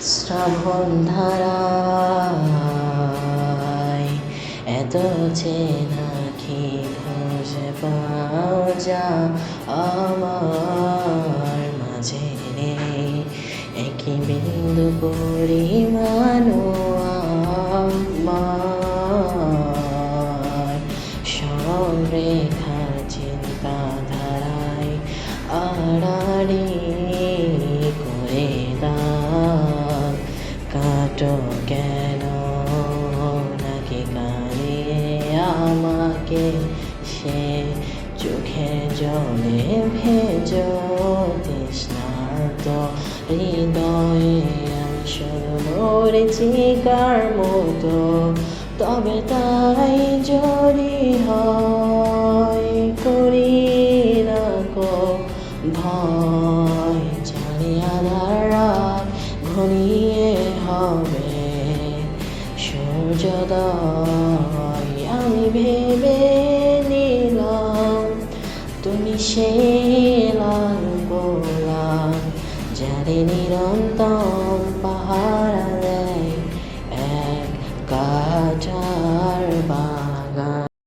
শ্রাবণ ধারায় এত চেনা কি খুঁজে পাও যা আমার মাঝে নেই একই বিন্দু পরিমাণ আমার সরেখা চিন্তাধারায় আড়াআড়ি করে দাগ কাটো কেন নাকি কালিয়ে আমাকে সে চোখের জলে ভেজো তৃষ্ণার্ত হৃদয়ে আমি শুধু মরিচিকার মতো তবে তাই যদি হয় করি না কো ভয় জানি আধার রাত ঘনিয়ে হবে সূর্যোদয় আমি ভেবে নিলাম তুমি সেই লাল গোলাপ যারে নিরন্তর পাহাড়